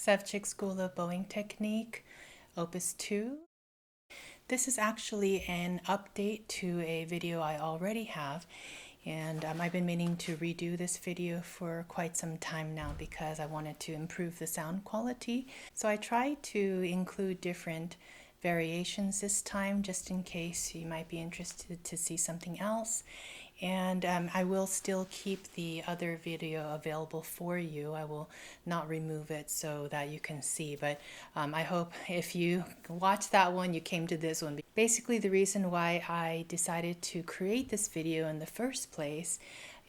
Ševčík School of Bowing Technique, Opus 2. This is actually an update to a video I already have, and I've been meaning to redo this video for quite some time now because I wanted to improve the sound quality. So I tried to include different variations this time, just in case you might be interested to see something else. And I will still keep the other video available for you. I will not remove it so that you can see, but I hope if you watch that one, you came to this one. Basically, the reason why I decided to create this video in the first place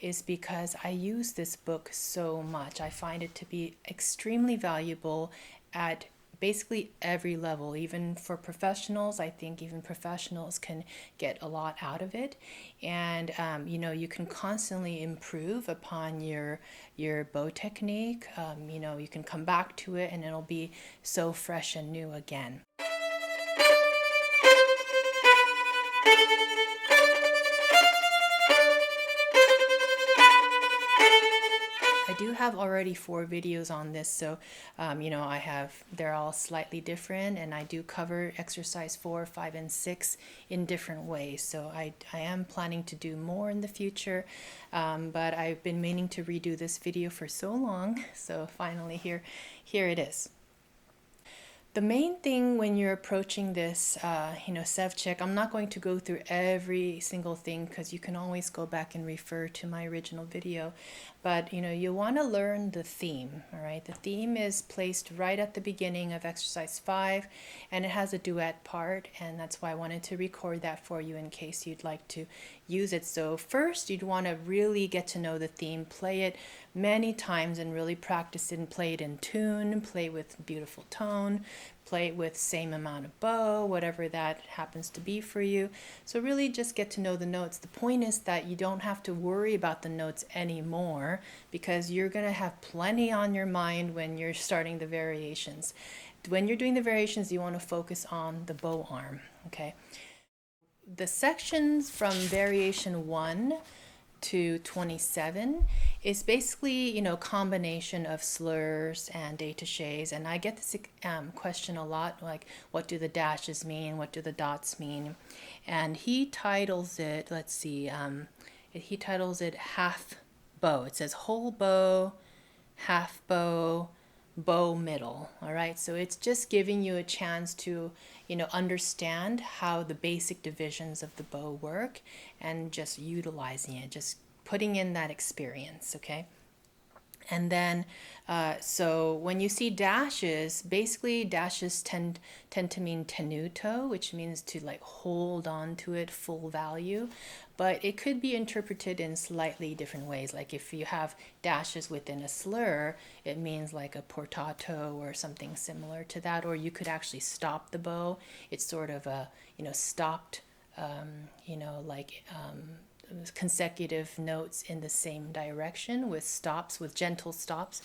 is because I use this book so much. I find it to be extremely valuable at basically every level. Even for professionals, I think even professionals can get a lot out of it. And you can constantly improve upon your bow technique. You can come back to it and it'll be so fresh and new again. I do have already 4 videos on this, so they're all slightly different, and I do cover exercise 4, 5, and 6 in different ways. So I am planning to do more in the future, but I've been meaning to redo this video for so long, so finally here it is. The main thing when you're approaching this, Ševčík, I'm not going to go through every single thing because you can always go back and refer to my original video. But, you want to learn the theme, all right? The theme is placed right at the beginning of exercise 5, and it has a duet part, and that's why I wanted to record that for you in case you'd like to use it. So first, you'd want to really get to know the theme, play it many times and really practice it and play it in tune, play with beautiful tone, play it with same amount of bow, whatever that happens to be for you. So really just get to know the notes. The point is that you don't have to worry about the notes anymore because you're going to have plenty on your mind when you're starting the variations. When you're doing the variations, you want to focus on the bow arm, okay? The sections from variation 1 to 27 is basically, combination of slurs and détachés. And I get this question a lot, like, what do the dashes mean? What do the dots mean? And he titles it, let's see, he titles it half bow. It says whole bow, half bow, bow middle. All right, so it's just giving you a chance to understand how the basic divisions of the bow work and just utilizing it, just putting in that experience. Okay, and then so when you see dashes, basically dashes tend to mean tenuto, which means to like hold on to it full value, but it could be interpreted in slightly different ways. Like if you have dashes within a slur, it means like a portato or something similar to that, or you could actually stop the bow. It's sort of a stopped consecutive notes in the same direction with stops, with gentle stops.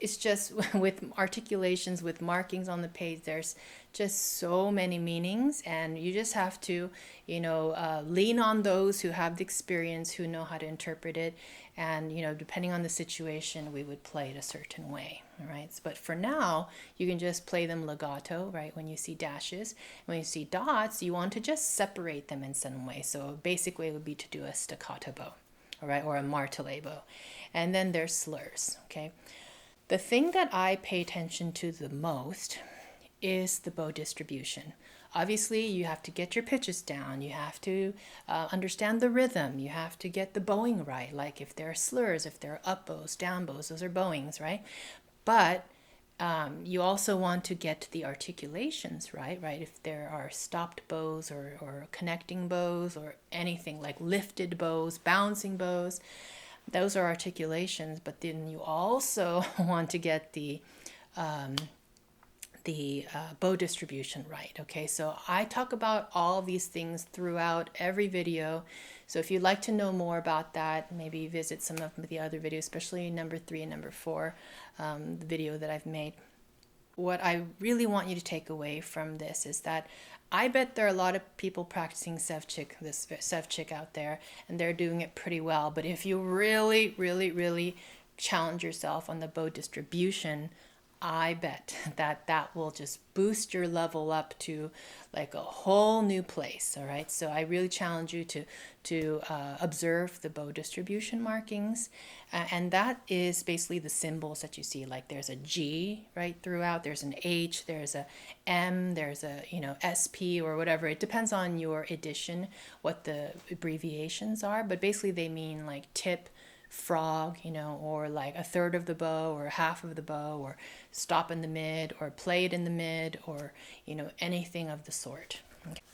It's just with articulations, with markings on the page, there's just so many meanings, and you just have to lean on those who have the experience, who know how to interpret it, and depending on the situation, we would play it a certain way. All right, but for now you can just play them legato, right? When you see dashes, when you see dots, you want to just separate them in some way. So a basic way would be to do a staccato bow, all right, or a martelé bow. And then there's slurs. Okay, the thing that I pay attention to the most is the bow distribution. Obviously, you have to get your pitches down. You have to understand the rhythm. You have to get the bowing right. Like if there are slurs, if there are up bows, down bows, those are bowings, right? But you also want to get the articulations right? If there are stopped bows or connecting bows or anything like lifted bows, bouncing bows, those are articulations. But then you also want to get the bow distribution right. Okay, so I talk about all these things throughout every video. So if you'd like to know more about that, maybe visit some of the other videos, especially number 3 and number 4, the video that I've made. What I really want you to take away from this is that I bet there are a lot of people practicing Ševčík out there, and they're doing it pretty well. But if you really, really, really challenge yourself on the bow distribution, I bet that that will just boost your level up to like a whole new place. All right. So I really challenge you to observe the bow distribution markings, and that is basically the symbols that you see. Like there's a G right throughout. There's an H. There's a M. There's a SP or whatever. It depends on your edition what the abbreviations are, but basically they mean like tip, frog, or like a third of the bow or half of the bow, or stop in the mid, or play it in the mid, or anything of the sort.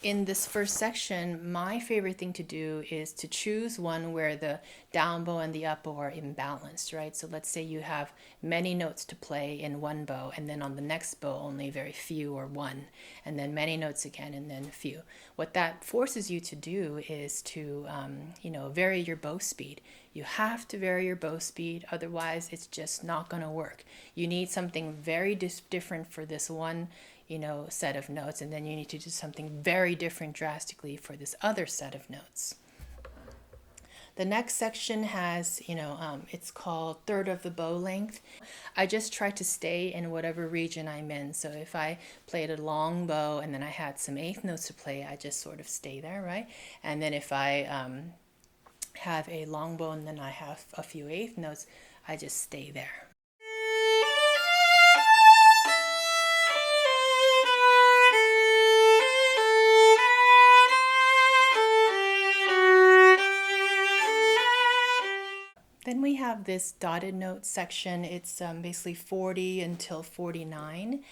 In this first section, my favorite thing to do is to choose one where the down bow and the up bow are imbalanced, right? So let's say you have many notes to play in one bow, and then on the next bow only very few or one, and then many notes again, and then few. What that forces you to do is to, vary your bow speed. You have to vary your bow speed, otherwise it's just not going to work. You need something very different for this one set of notes, and then you need to do something very different drastically for this other set of notes. The next section has, it's called third of the bow length. I just try to stay in whatever region I'm in. So if I played a long bow and then I had some eighth notes to play, I just sort of stay there, right? And then if I have a long bow and then I have a few eighth notes, I just stay there. Then we have this dotted note section. It's basically 40 until 49.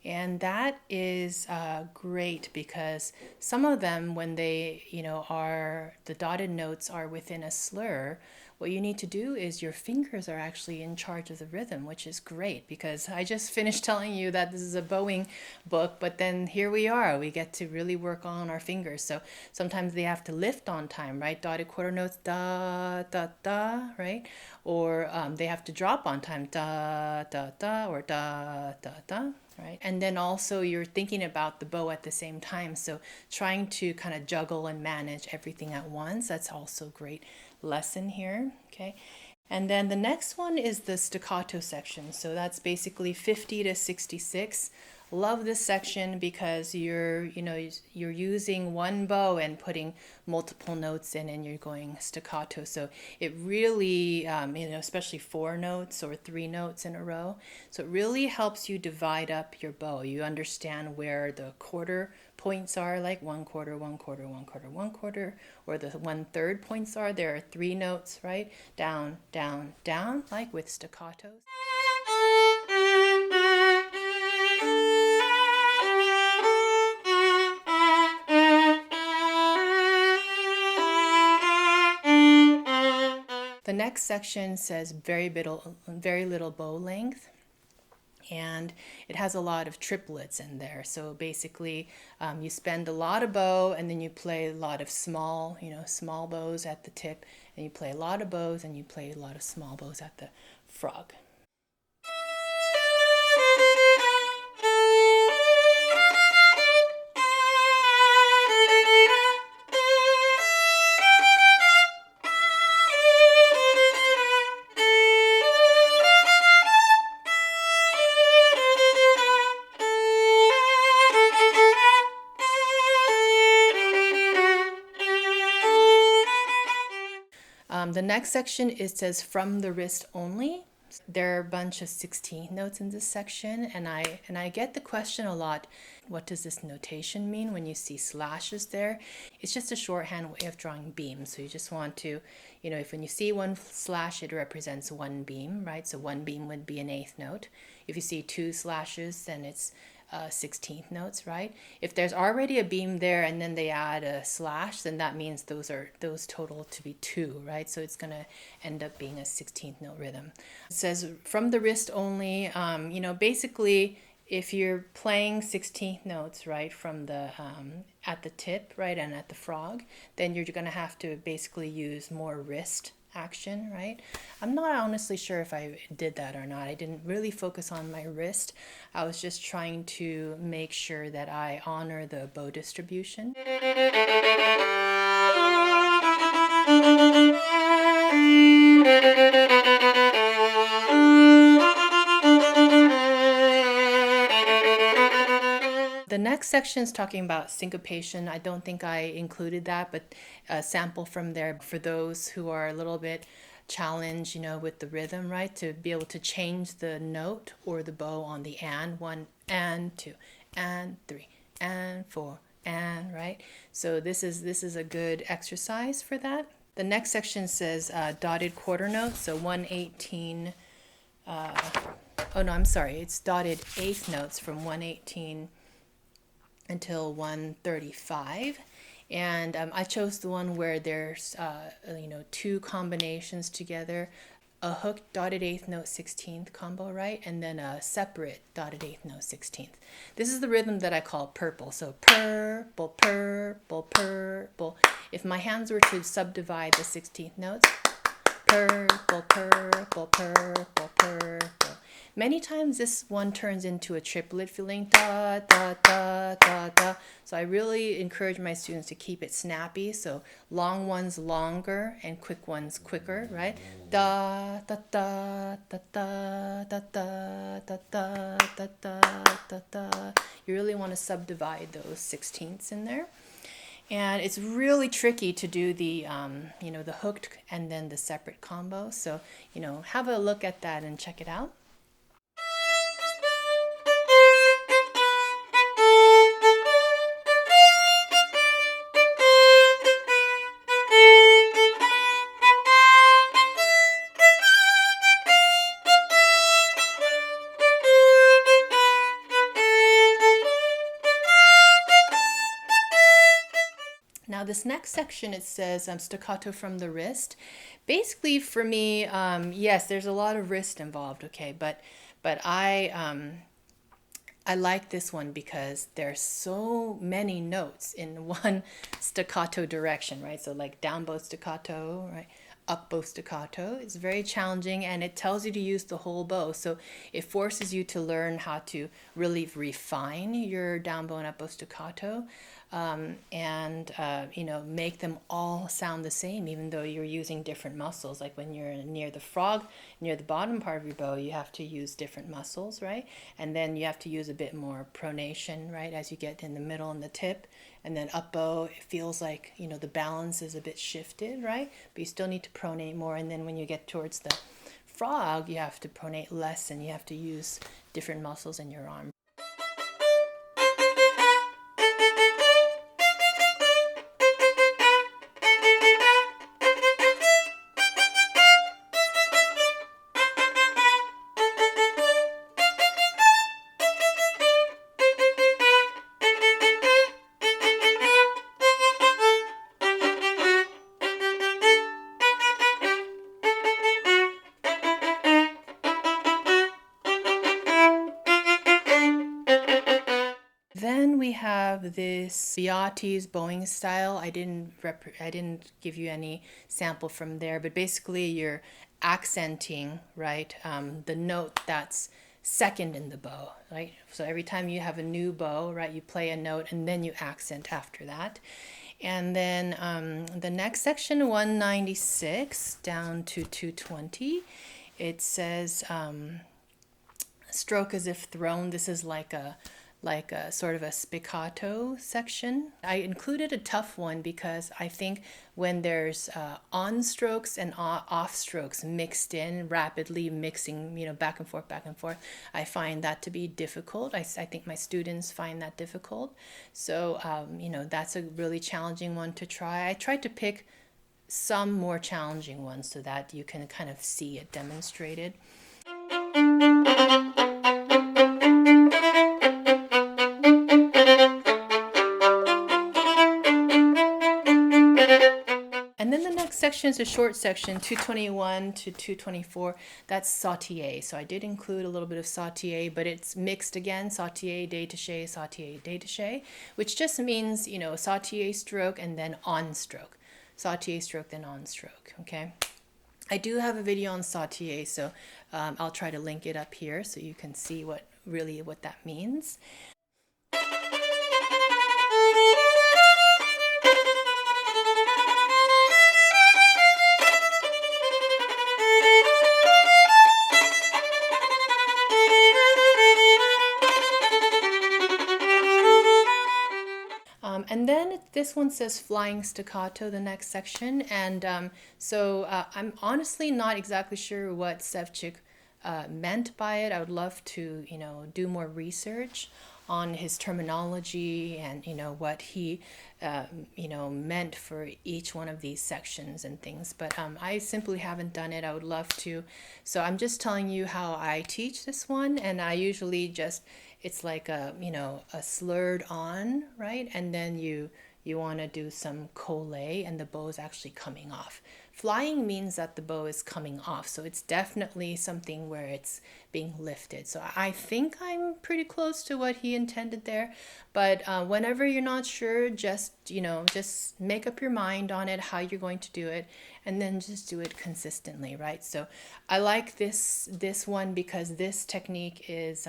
And that is great because some of them, when they, the dotted notes are within a slur, what you need to do is your fingers are actually in charge of the rhythm, which is great because I just finished telling you that this is a bowing book, but then here we are. We get to really work on our fingers. So sometimes they have to lift on time, right? Dotted quarter notes, da, da, da, right? Or they have to drop on time, da, da, da, or da, da, da. Right? And then also you're thinking about the bow at the same time. So trying to kind of juggle and manage everything at once, that's also a great lesson here. Okay. And then the next one is the staccato section. So that's basically 50 to 66. Love this section because you're using one bow and putting multiple notes in, and you're going staccato. So it really, especially 4 notes or 3 notes in a row. So it really helps you divide up your bow. You understand where the quarter points are, like 1 quarter, 1 quarter, 1 quarter, 1 quarter, or the 1/3 points are. There are 3 notes, right? Down, down, down, like with staccatos. The next section says very little bow length, and it has a lot of triplets in there. So basically, you spend a lot of bow, and then you play a lot of small bows at the tip, and you play a lot of bows, and you play a lot of small bows at the frog. The next section, it says from the wrist only. There are a bunch of 16th notes in this section, and I get the question a lot, what does this notation mean when you see slashes there? It's just a shorthand way of drawing beams. So you just want to, if when you see one slash, it represents one beam, right? So one beam would be an 8th note. If you see 2 slashes, then it's 16th notes, right? If there's already a beam there and then they add a slash, then that means those total to be 2, right? So it's going to end up being a 16th note rhythm. It says from the wrist only. Basically, if you're playing 16th notes, right, from the at the tip, right, and at the frog, then you're going to have to basically use more wrist action, right? I'm not honestly sure if I did that or not. I didn't really focus on my wrist. I was just trying to make sure that I honor the bow distribution. next section is talking about syncopation. I don't think I included that, but a sample from there for those who are a little bit challenged, with the rhythm, right? To be able to change the note or the bow on the and, 1 and 2 and 3 and 4 and, right? So this is a good exercise for that. The next section says dotted quarter notes, so 118. Oh no, I'm sorry. It's dotted eighth notes from 118 until 135. And I chose the one where there's, two combinations together, a hooked dotted eighth note 16th combo, right? And then a separate dotted eighth note 16th. This is the rhythm that I call purple. So purple, purple, purple. If my hands were to subdivide the 16th notes, purple, purple, purple, purple. Many times this one turns into a triplet feeling, da, da, da, da, da. So I really encourage my students to keep it snappy. So long ones longer and quick ones quicker, right? Da, da, da, da, da, da, da, da, da, da, da, da. You really want to subdivide those 16ths in there. And it's really tricky to do the, the hooked and then the separate combo. So, have a look at that and check it out. Now this next section, it says staccato from the wrist. Basically for me, yes, there's a lot of wrist involved, okay, but I like this one because there's so many notes in one staccato direction, right? So like down bow staccato, right? Up bow staccato. It's very challenging, and it tells you to use the whole bow. So it forces you to learn how to really refine your down bow and up bow staccato, and make them all sound the same, even though you're using different muscles. Like when you're near the frog, near the bottom part of your bow, you have to use different muscles, right? And then you have to use a bit more pronation, right, as you get in the middle and the tip. And then up bow, it feels like, the balance is a bit shifted, right? But you still need to pronate more. And then when you get towards the frog, you have to pronate less, and you have to use different muscles in your arm. Then we have this Biates Boing style. I didn't give you any sample from there, but basically you're accenting, right, the note that's second in the bow, right? So every time you have a new bow, right, you play a note and then you accent after that. And then the next section, 196 down to 220, it says stroke as if thrown. This is like a sort of a spiccato section. I included a tough one because I think when there's on strokes and off strokes mixed in, rapidly mixing, back and forth, I find that to be difficult. I think my students find that difficult. So, that's a really challenging one to try. I tried to pick some more challenging ones so that you can kind of see it demonstrated. And then the next section is a short section, 221 to 224. That's sautier. So I did include a little bit of sautier, but it's mixed again, sautier, détaché, which just means, sautier stroke and then on stroke. Sautier stroke, then on stroke, okay? I do have a video on sautier, so I'll try to link it up here so you can see what that means. This one says flying staccato, the next section, and I'm honestly not exactly sure what Ševčík meant by it. I would love to, do more research on his terminology and, what he, meant for each one of these sections and things. But I simply haven't done it. I would love to. So I'm just telling you how I teach this one, and I usually just, it's like a slurred on, right? And then you want to do some colle, and the bow is actually coming off. Flying means that the bow is coming off, so it's definitely something where it's being lifted. So I think I'm pretty close to what he intended there, but whenever you're not sure, just make up your mind on it, how you're going to do it, and then just do it consistently, right? So I like this one because this technique is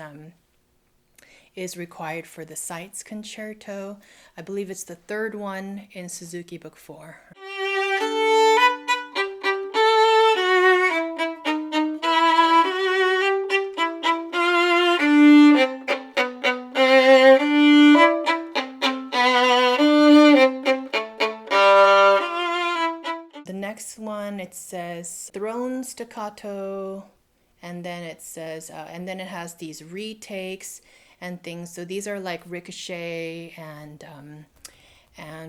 required for the Sights Concerto. I believe it's the third one in Suzuki Book 4. The next one, it says throne staccato, and then it says, and then it has these retakes and things. So these are like ricochet and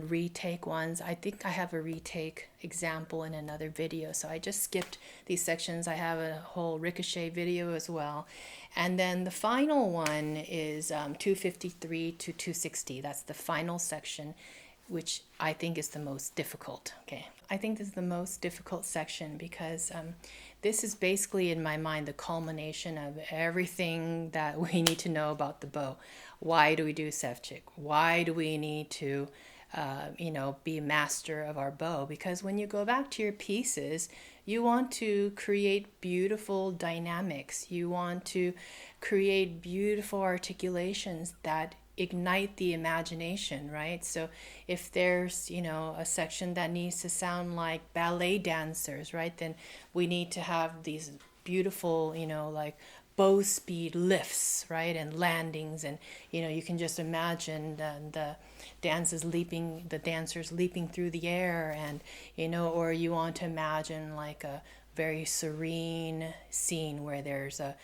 retake ones. I think I have a retake example in another video, so I just skipped these sections. I have a whole ricochet video as well. And then the final one is 253 to 260. That's the final section, which I think is the most difficult. Okay, I think this is the most difficult section because this is basically, in my mind, the culmination of everything that we need to know about the bow. Why do we do Ševčík? Why do we need to, be master of our bow? Because when you go back to your pieces, you want to create beautiful dynamics. You want to create beautiful articulations that ignite the imagination, right? So if there's, a section that needs to sound like ballet dancers, right, then we need to have these beautiful, like bow speed lifts, right, and landings, and you can just imagine the dancers leaping through the air, and or you want to imagine like a very serene scene where there's a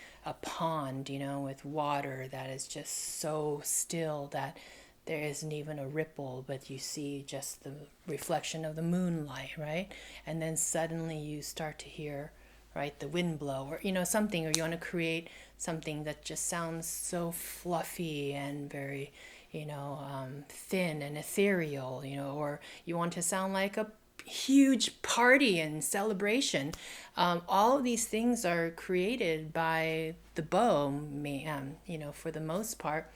pond, with water that is just so still that there isn't even a ripple, but you see just the reflection of the moonlight, right? And then suddenly you start to hear, right, the wind blow, or something, or you want to create something that just sounds so fluffy and very, thin and ethereal, or you want to sound like a huge party and celebration. All of these things are created by the bow, for the most part.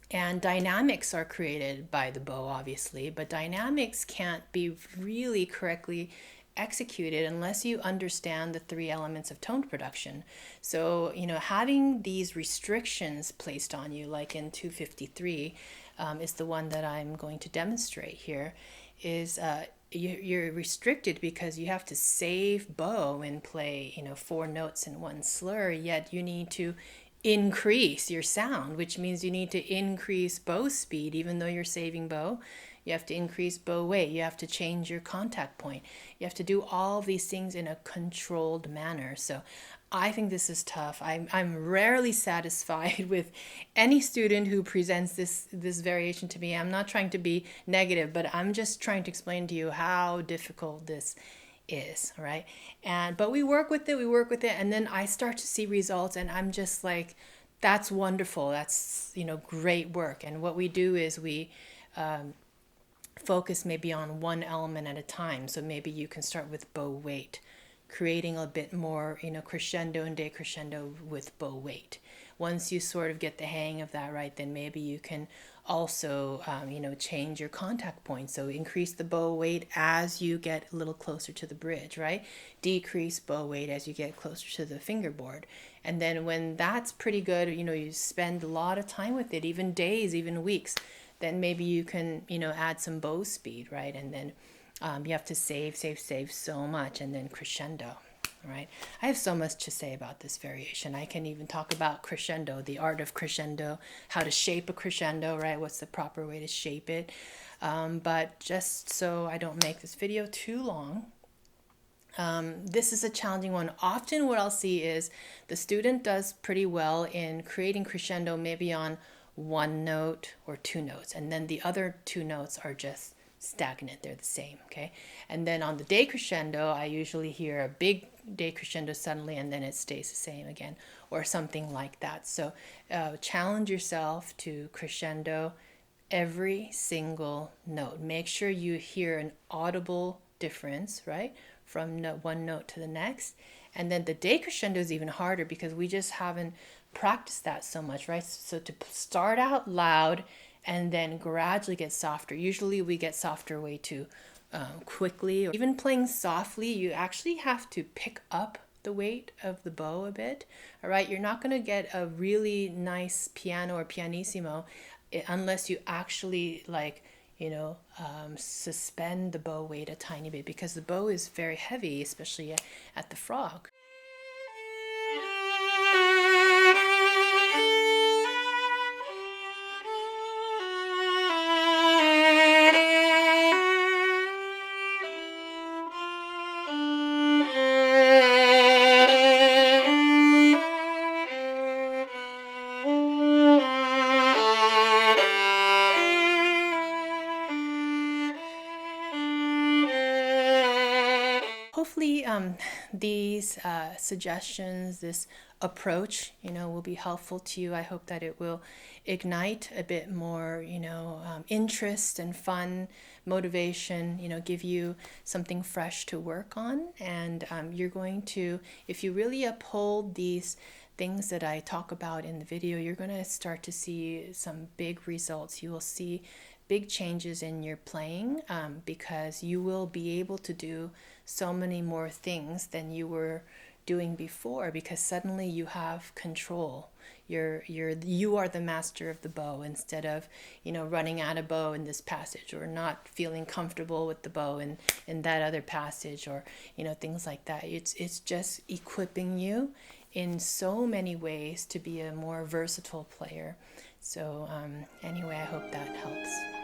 And dynamics are created by the bow, obviously, but dynamics can't be really correctly executed unless you understand the three elements of tone production. So, having these restrictions placed on you, like in 253, is the one that I'm going to demonstrate here, is you're restricted because you have to save bow and play 4 notes in one slur, yet you need to increase your sound, which means you need to increase bow speed. Even though you're saving bow, you have to increase bow weight, you have to change your contact point, you have to do all these things in a controlled manner. So I think this is tough. I'm rarely satisfied with any student who presents this variation to me. I'm not trying to be negative, but I'm just trying to explain to you how difficult this is, right? But we work with it, and then I start to see results, and I'm just like, that's wonderful. That's great work. And what we do is we focus maybe on one element at a time. So maybe you can start with bow weight, creating a bit more, crescendo and decrescendo with bow weight. Once you sort of get the hang of that, right, then maybe you can also, change your contact point. So increase the bow weight as you get a little closer to the bridge, right? Decrease bow weight as you get closer to the fingerboard. And then when that's pretty good, you spend a lot of time with it, even days, even weeks, then maybe you can, add some bow speed, right? And then you have to save so much, and then crescendo, right? I have so much to say about this variation. I can even talk about crescendo, the art of crescendo, how to shape a crescendo, right? What's the proper way to shape it? But just so I don't make this video too long, this is a challenging one. Often what I'll see is the student does pretty well in creating crescendo maybe on one note or two notes, and then the other two notes are just stagnant, they're the same, okay? And then on the decrescendo, I usually hear a big decrescendo suddenly and then it stays the same again, or something like that. So challenge yourself to crescendo every single note. Make sure you hear an audible difference, right, from one note to the next. And then the decrescendo is even harder because we just haven't practiced that so much, right? So to start out loud and then gradually get softer. Usually we get softer way too quickly. Or even playing softly, you actually have to pick up the weight of the bow a bit. All right, you're not going to get a really nice piano or pianissimo unless you actually suspend the bow weight a tiny bit, because the bow is very heavy, especially at the frog. Hopefully these suggestions, this approach, will be helpful to you. I hope that it will ignite a bit more, interest and fun, motivation, give you something fresh to work on. And you're going to, if you really uphold these things that I talk about in the video, you're going to start to see some big results. You will see big changes in your playing because you will be able to do so many more things than you were doing before, because suddenly you have control. You are the master of the bow, instead of running out of bow in this passage, or not feeling comfortable with the bow in that other passage, or things like that. It's just equipping you in so many ways to be a more versatile player. So anyway, I hope that helps.